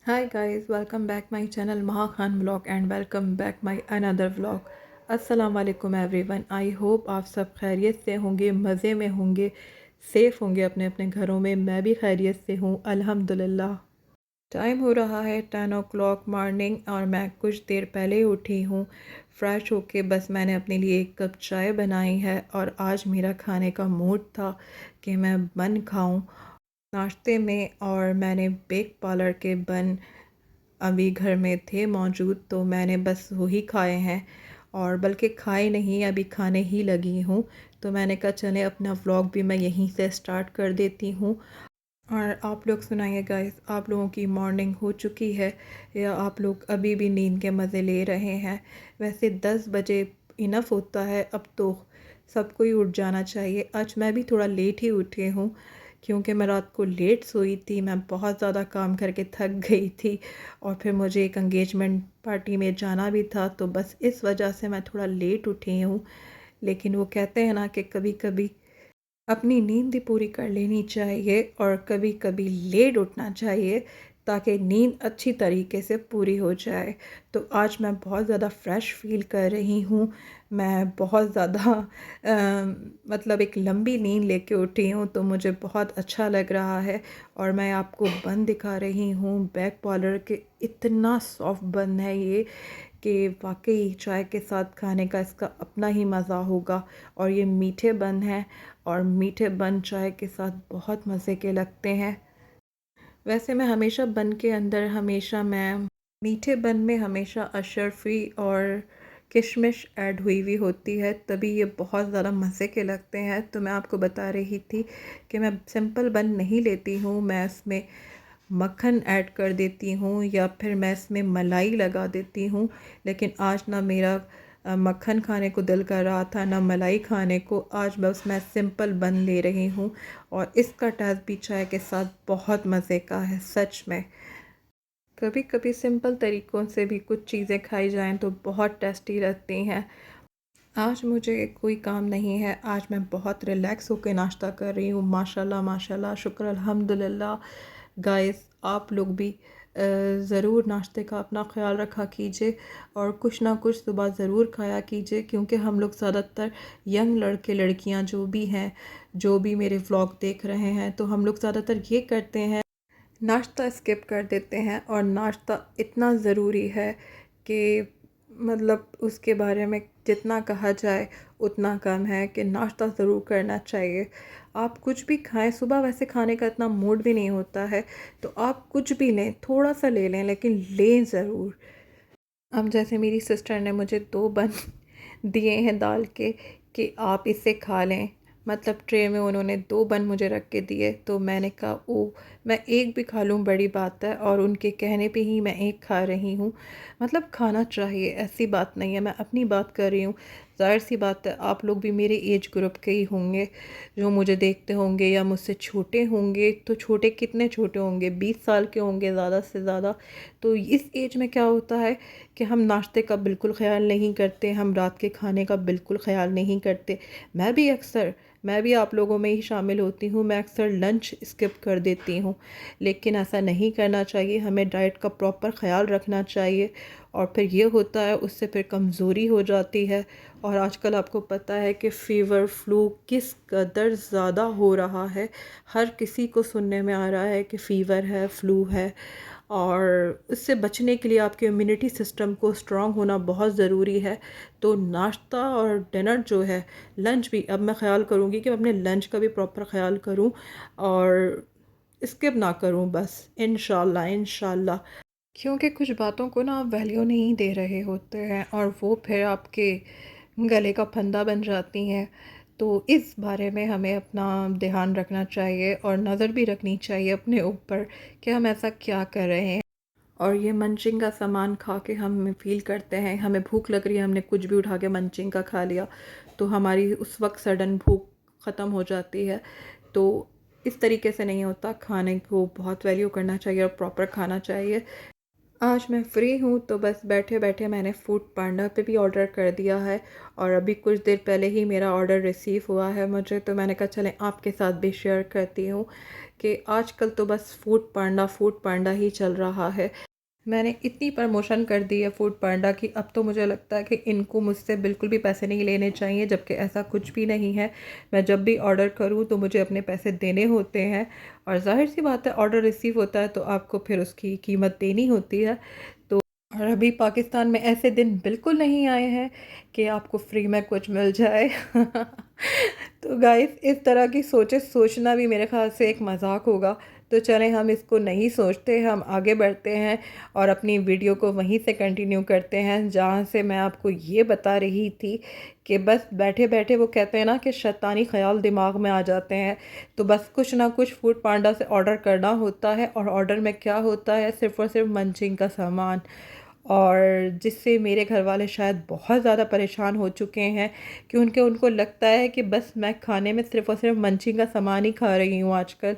Hi guys, welcome back my channel Maha Khan Vlog and welcome back my another vlog। अस्सलाम वालेकुम everyone. I hope आप सब खैरियत से होंगे, मज़े में होंगे, सेफ़ होंगे अपने अपने घरों में। मैं भी खैरियत से हूँ अल्हम्दुलिल्लाह। टाइम हो रहा है 10 o'clock मॉर्निंग और मैं कुछ देर पहले ही उठी हूँ। फ़्रेश होके बस मैंने अपने लिए एक कप चाय बनाई है और आज मेरा खाने का मूड था कि मैं बन खाऊँ नाश्ते में। और मैंने बेक पार्लर के बन अभी घर में थे मौजूद, तो मैंने बस वही खाए हैं और बल्कि खाए नहीं, अभी खाने ही लगी हूँ। तो मैंने कहा चलें अपना व्लॉग भी मैं यहीं से स्टार्ट कर देती हूँ। और आप लोग सुनाइए गाइस, आप लोगों की मॉर्निंग हो चुकी है या आप लोग अभी भी नींद के मज़े ले रहे हैं? वैसे 10 बजे इनफ होता है, अब तो सबको ही उठ जाना चाहिए। आज मैं भी थोड़ा लेट ही उठी हूँ क्योंकि मैं रात को लेट सोई थी। मैं बहुत ज़्यादा काम करके थक गई थी और फिर मुझे एक एंगेजमेंट पार्टी में जाना भी था, तो बस इस वजह से मैं थोड़ा लेट उठी हूँ। लेकिन वो कहते हैं ना कि कभी कभी अपनी नींद भी पूरी कर लेनी चाहिए और कभी कभी लेट उठना चाहिए ताकि नींद अच्छी तरीके से पूरी हो जाए। तो आज मैं बहुत ज़्यादा फ्रेश फ़ील कर रही हूँ। मैं बहुत ज़्यादा मतलब एक लंबी नींद लेके उठी हूँ, तो मुझे बहुत अच्छा लग रहा है। और मैं आपको बन दिखा रही हूँ बैक पार्लर के। इतना सॉफ्ट बन है ये कि वाकई चाय के साथ खाने का इसका अपना ही मज़ा होगा। और ये मीठे बन हैं और मीठे बन चाय के साथ बहुत मज़े के लगते हैं। वैसे मैं हमेशा बन के अंदर हमेशा मैं मीठे बन में हमेशा अशरफी और किशमिश ऐड हुई हुई होती है, तभी ये बहुत ज़्यादा मज़े के लगते हैं। तो मैं आपको बता रही थी कि मैं सिंपल बन नहीं लेती हूँ, मैं इसमें मक्खन ऐड कर देती हूँ या फिर मैं इसमें मलाई लगा देती हूँ। लेकिन आज ना मेरा मक्खन खाने को दिल कर रहा था ना मलाई खाने को। आज बस मैं सिंपल बन ले रही हूँ और इसका टेस्ट भी चाय के साथ बहुत मज़े का है सच में। कभी कभी सिंपल तरीक़ों से भी कुछ चीज़ें खाई जाएं तो बहुत टेस्टी लगती हैं। आज मुझे कोई काम नहीं है, आज मैं बहुत रिलैक्स होकर नाश्ता कर रही हूँ। माशाल्लाह माशाल्लाह, शुक्र अल्हम्दुलिल्लाह। गाइस आप लोग भी ज़रूर नाश्ते का अपना ख्याल रखा कीजिए और कुछ ना कुछ सुबह ज़रूर खाया कीजिए, क्योंकि हम लोग ज़्यादातर यंग लड़के लड़कियां जो भी हैं, जो भी मेरे व्लॉग देख रहे हैं, तो हम लोग ज़्यादातर ये करते हैं, नाश्ता स्किप कर देते हैं। और नाश्ता इतना ज़रूरी है कि मतलब उसके बारे में जितना कहा जाए उतना कम है कि नाश्ता ज़रूर करना चाहिए। आप कुछ भी खाएं, सुबह वैसे खाने का इतना मूड भी नहीं होता है, तो आप कुछ भी लें, थोड़ा सा ले लें लेकिन लें ज़रूर। अब जैसे मेरी सिस्टर ने मुझे 2 बन दिए हैं दाल के कि आप इसे खा लें। मतलब ट्रे में उन्होंने 2 बन मुझे रख के दिए, तो मैंने कहा ओ, मैं एक भी खा लूँ बड़ी बात है, और उनके कहने पे ही मैं एक खा रही हूँ। मतलब खाना चाहिए, ऐसी बात नहीं है। मैं अपनी बात कर रही हूँ, ज़ाहिर सी बात है आप लोग भी मेरे एज ग्रुप के ही होंगे जो मुझे देखते होंगे या मुझसे छोटे होंगे। तो छोटे कितने छोटे होंगे, 20 साल के होंगे ज़्यादा से ज़्यादा। तो इस एज में क्या होता है कि हम नाश्ते का बिल्कुल ख्याल नहीं करते, हम रात के खाने का बिल्कुल ख्याल नहीं करते। मैं भी आप लोगों में ही शामिल होती हूँ, मैं अक्सर लंच स्किप कर देती हूँ। लेकिन ऐसा नहीं करना चाहिए, हमें डाइट का प्रॉपर ख्याल रखना चाहिए। और फिर ये होता है, उससे फिर कमज़ोरी हो जाती है। और आजकल आपको पता है कि फ़ीवर फ्लू किस कदर ज़्यादा हो रहा है। हर किसी को सुनने में आ रहा है कि फ़ीवर है, फ्लू है। और इससे बचने के लिए आपके इम्यूनिटी सिस्टम को स्ट्रॉन्ग होना बहुत ज़रूरी है। तो नाश्ता और डिनर जो है, लंच भी अब मैं ख़्याल करूँगी कि मैं अपने लंच का भी प्रॉपर ख़्याल करूँ और स्किप ना करूँ बस, इंशाल्लाह इंशाल्लाह। क्योंकि कुछ बातों को ना आप वैल्यू नहीं दे रहे होते हैं और वो फिर आपके गले का फंदा बन जाती हैं। तो इस बारे में हमें अपना ध्यान रखना चाहिए और नज़र भी रखनी चाहिए अपने ऊपर कि हम ऐसा क्या कर रहे हैं। और ये मंचिंग का सामान खा के हम फील करते हैं, हमें भूख लग रही है, हमने कुछ भी उठा के मंचिंग का खा लिया, तो हमारी उस वक्त सडन भूख ख़त्म हो जाती है। तो इस तरीके से नहीं होता, खाने को बहुत वैल्यू करना चाहिए और प्रॉपर खाना चाहिए। आज मैं फ्री हूँ तो बस बैठे बैठे मैंने फूड पांडा पे भी ऑर्डर कर दिया है और अभी कुछ देर पहले ही मेरा ऑर्डर रिसीव हुआ है मुझे, तो मैंने कहा चलें आपके साथ भी शेयर करती हूँ कि आजकल तो बस फूड पांडा ही चल रहा है। मैंने इतनी प्रमोशन कर दी है फूड पांडा की, अब तो मुझे लगता है कि इनको मुझसे बिल्कुल भी पैसे नहीं लेने चाहिए, जबकि ऐसा कुछ भी नहीं है। मैं जब भी ऑर्डर करूँ तो मुझे अपने पैसे देने होते हैं, और ज़ाहिर सी बात है ऑर्डर रिसीव होता है तो आपको फिर उसकी कीमत देनी होती है। तो और अभी पाकिस्तान में ऐसे दिन बिल्कुल नहीं आए हैं कि आपको फ्री में कुछ मिल जाए। तो गाइस, इस तरह की सोचना भी मेरे ख्याल से एक मजाक होगा। तो चलें, हम इसको नहीं सोचते, हम आगे बढ़ते हैं और अपनी वीडियो को वहीं से कंटिन्यू करते हैं जहाँ से मैं आपको ये बता रही थी कि बस बैठे बैठे, वो कहते हैं ना कि शैतानी ख्याल दिमाग में आ जाते हैं, तो बस कुछ ना कुछ फूड पांडा से ऑर्डर करना होता है। और ऑर्डर में क्या होता है, सिर्फ़ और सिर्फ मंचिंग का सामान, और जिससे मेरे घर वाले शायद बहुत ज़्यादा परेशान हो चुके हैं कि उनको लगता है कि बस मैं खाने में सिर्फ़ और सिर्फ मंचिंग का सामान ही खा रही हूँ आजकल,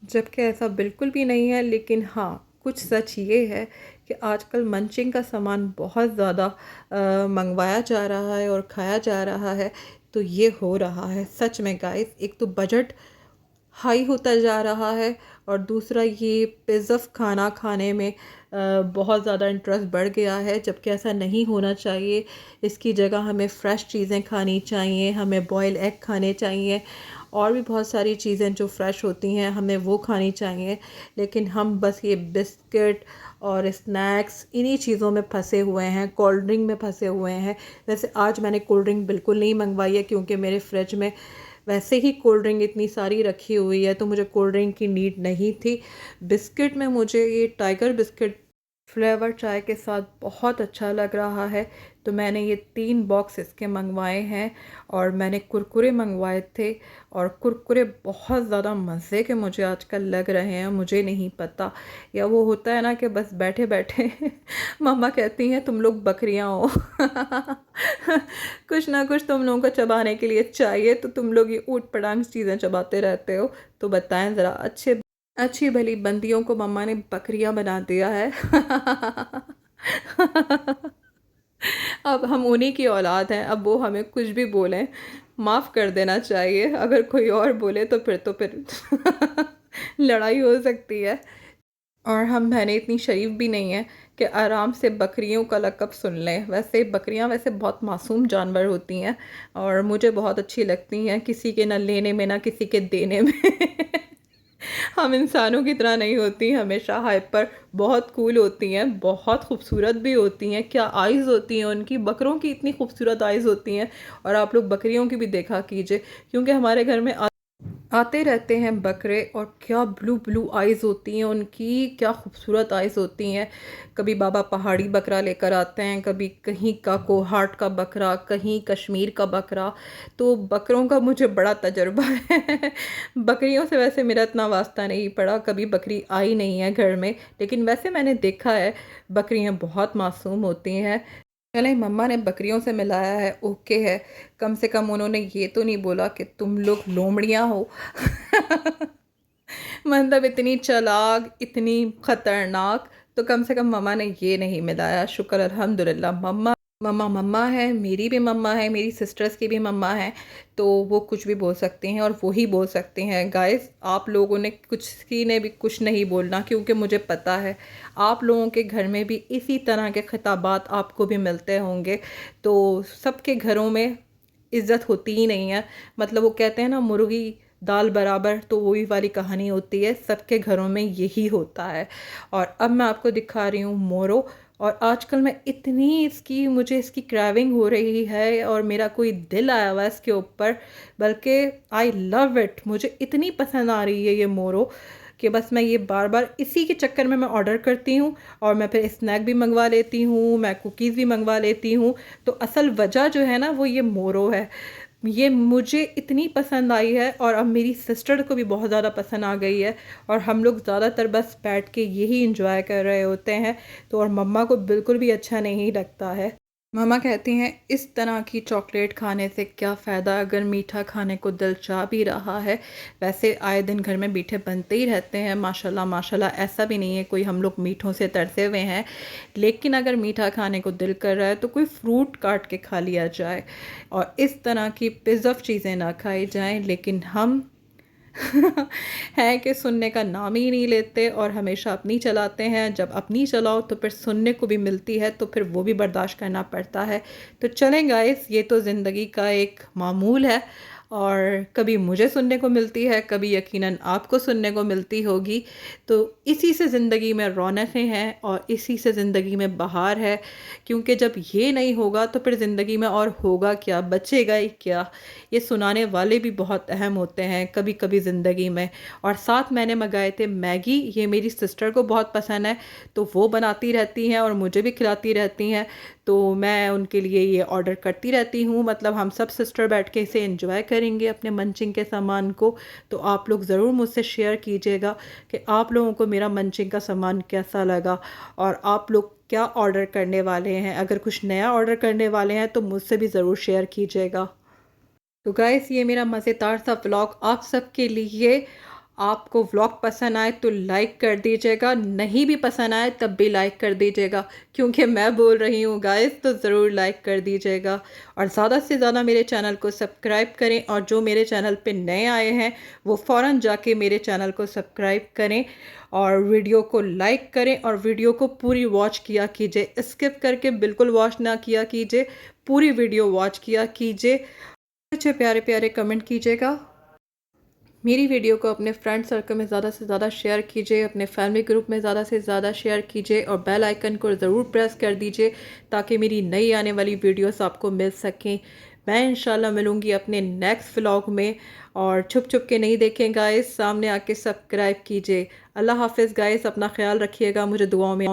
जबकि ऐसा बिल्कुल भी नहीं है। लेकिन हाँ, कुछ सच ये है कि आजकल मंचिंग का सामान बहुत ज़्यादा मंगवाया जा रहा है और खाया जा रहा है। तो ये हो रहा है सच में गाइस, एक तो बजट हाई होता जा रहा है, और दूसरा ये पिज़्ज़ा खाना खाने में बहुत ज़्यादा इंटरेस्ट बढ़ गया है, जबकि ऐसा नहीं होना चाहिए। इसकी जगह हमें फ़्रेश चीज़ें खानी चाहिए, हमें बॉयल एग खाने चाहिए, और भी बहुत सारी चीज़ें जो फ़्रेश होती हैं हमें वो खानी चाहिए। लेकिन हम बस ये बिस्किट और स्नैक्स इन्हीं चीज़ों में फंसे हुए हैं, कोल्ड ड्रिंक में फंसे हुए हैं। वैसे आज मैंने कोल्ड ड्रिंक बिल्कुल नहीं मंगवाई है, क्योंकि मेरे फ्रिज में वैसे ही कोल्ड ड्रिंक इतनी सारी रखी हुई है, तो मुझे कोल्ड ड्रिंक की नीड नहीं थी। बिस्किट में मुझे ये टाइगर बिस्किट फ्लेवर चाय के साथ बहुत अच्छा लग रहा है, तो मैंने ये 3 बॉक्स इसके मंगवाए हैं। और मैंने कुरकुरे मंगवाए थे, और कुरकुरे बहुत ज़्यादा मज़े के मुझे आजकल लग रहे हैं, मुझे नहीं पता, या वो होता है ना कि बस बैठे बैठे मम्मा कहती हैं तुम लोग बकरियां हो। कुछ ना कुछ तुम लोगों को चबाने के लिए चाहिए, तो तुम लोग ये ऊट पटांग चीज़ें चबाते रहते हो। तो बताएं ज़रा, अच्छी भली बंदियों को मम्मा ने बकरियां बना दिया है। अब हम उन्हीं की औलाद हैं, अब वो हमें कुछ भी बोलें माफ़ कर देना चाहिए, अगर कोई और बोले तो फिर लड़ाई हो सकती है। और हम बहनें इतनी शरीफ भी नहीं हैं कि आराम से बकरियों का लक़ब सुन लें। वैसे बकरियां वैसे बहुत मासूम जानवर होती हैं, और मुझे बहुत अच्छी लगती हैं, किसी के ना लेने में ना किसी के देने में। हम इंसानों की तरह नहीं होती, हमेशा हाइपर, बहुत कूल होती हैं, बहुत खूबसूरत भी होती हैं। क्या आइज़ होती हैं उनकी, बकरों की इतनी खूबसूरत आइज़ होती हैं। और आप लोग बकरियों की भी देखा कीजिए, क्योंकि हमारे घर में आते रहते हैं बकरे, और क्या ब्लू ब्लू आइज़ होती हैं उनकी, क्या खूबसूरत आइज़ होती हैं। कभी बाबा पहाड़ी बकरा लेकर आते हैं, कभी कहीं का कोहाट का बकरा, कहीं कश्मीर का बकरा। तो बकरों का मुझे बड़ा तजुर्बा है। बकरियों से वैसे मेरा इतना वास्ता नहीं पड़ा, कभी बकरी आई नहीं है घर में, लेकिन वैसे मैंने देखा है बकरियां बहुत मासूम होती हैं। चले, मम्मा ने बकरियों से मिलाया है, ओके है, कम से कम उन्होंने ये तो नहीं बोला कि तुम लोग लोमड़ियाँ हो। मतलब इतनी चालाक, इतनी खतरनाक, तो कम से कम मम्मा ने ये नहीं मिलाया। शुक्र अल्हम्दुलिल्लाह, मम्मा मम्मा मम्मा है, मेरी भी मम्मा है, मेरी सिस्टर्स की भी मम्मा है, तो वो कुछ भी बोल सकती हैं, और वो ही बोल सकते हैं। गाइस, आप लोगों ने किसी ने भी कुछ नहीं बोलना, क्योंकि मुझे पता है आप लोगों के घर में भी इसी तरह के खिताबात आपको भी मिलते होंगे। तो सबके घरों में इज़्ज़त होती ही नहीं है, मतलब वो कहते हैं ना, मुर्गी दाल बराबर, तो वही वाली कहानी होती है, सबके घरों में यही होता है। और अब मैं आपको दिखा रही हूँ मोरो, और आजकल मैं इतनी मुझे इसकी क्राविंग हो रही है, और मेरा कोई दिल आया हुआ है इसके ऊपर, बल्कि आई लव इट, मुझे इतनी पसंद आ रही है ये मोरो कि बस मैं ये बार बार इसी के चक्कर में मैं ऑर्डर करती हूँ, और मैं फिर स्नैक भी मंगवा लेती हूँ, मैं कुकीज़ भी मंगवा लेती हूँ। तो असल वजह जो है ना, वो ये मोरो है। ये मुझे इतनी पसंद आई है, और अब मेरी सिस्टर को भी बहुत ज़्यादा पसंद आ गई है, और हम लोग ज़्यादातर बस बैठ के यही इंजॉय कर रहे होते हैं। तो और मम्मा को बिल्कुल भी अच्छा नहीं लगता है। मम्मा कहती हैं इस तरह की चॉकलेट खाने से क्या फ़ायदा, अगर मीठा खाने को दिल चाह भी रहा है। वैसे आए दिन घर में मीठे बनते ही रहते हैं, माशाल्लाह माशाल्लाह, ऐसा भी नहीं है कोई हम लोग मीठों से तरसे हुए हैं। लेकिन अगर मीठा खाने को दिल कर रहा है तो कोई फ्रूट काट के खा लिया जाए, और इस तरह की पिज़्ज़ा चीज़ें ना खाई जाएं। लेकिन हम हैं कि सुनने का नाम ही नहीं लेते और हमेशा अपनी चलाते हैं। जब अपनी चलाओ तो फिर सुनने को भी मिलती है, तो फिर वो भी बर्दाश्त करना पड़ता है। तो चलें गाइस, ये तो ज़िंदगी का एक मामूल है और कभी मुझे सुनने को मिलती है, कभी यकीनन आपको सुनने को मिलती होगी। तो इसी से ज़िंदगी में रौनकें हैं और इसी से ज़िंदगी में बहार है, क्योंकि जब ये नहीं होगा तो फिर ज़िंदगी में और होगा क्या, बचेगा ही क्या। ये सुनाने वाले भी बहुत अहम होते हैं कभी कभी ज़िंदगी में। और साथ मैंने मंगाए थे मैगी, ये मेरी सिस्टर को बहुत पसंद है, तो वो बनाती रहती हैं और मुझे भी खिलाती रहती हैं, तो मैं उनके लिए ये ऑर्डर करती रहती हूँ। मतलब हम सब सिस्टर बैठ के इसे एंजॉय करेंगे अपने मंचिंग के सामान को। तो आप लोग ज़रूर मुझसे शेयर कीजिएगा कि आप लोगों को मेरा मंचिंग का सामान कैसा लगा और आप लोग क्या ऑर्डर करने वाले हैं। अगर कुछ नया ऑर्डर करने वाले हैं तो मुझसे भी ज़रूर शेयर कीजिएगा। तो गाइस, ये मेरा मज़ेदार सा व्लॉग आप सबके लिए। आपको व्लॉग पसंद आए तो लाइक कर दीजिएगा, नहीं भी पसंद आए तब भी लाइक कर दीजिएगा, क्योंकि मैं बोल रही हूँ गाइस, तो ज़रूर लाइक कर दीजिएगा। और ज़्यादा से ज़्यादा मेरे चैनल को सब्सक्राइब करें और जो मेरे चैनल पे नए आए हैं वो फ़ौरन जाके मेरे चैनल को सब्सक्राइब करें और वीडियो को लाइक करें और वीडियो को पूरी वॉच किया कीजिए, स्किप करके बिल्कुल वॉच ना किया कीजिए, पूरी वीडियो वॉच किया कीजिए। अच्छे प्यारे प्यारे कमेंट कीजिएगा। मेरी वीडियो को अपने फ्रेंड सर्कल में ज़्यादा से ज़्यादा शेयर कीजिए, अपने फैमिली ग्रुप में ज़्यादा से ज़्यादा शेयर कीजिए और बेल आइकन को ज़रूर प्रेस कर दीजिए ताकि मेरी नई आने वाली वीडियोस आपको मिल सकें। मैं इंशाल्लाह मिलूँगी अपने नेक्स्ट व्लॉग में। और छुप छुप के नहीं देखें गाइस, सामने आके सब्सक्राइब कीजिए। अल्लाह हाफिज़ गाइस, अपना ख्याल रखिएगा, मुझे दुआओं में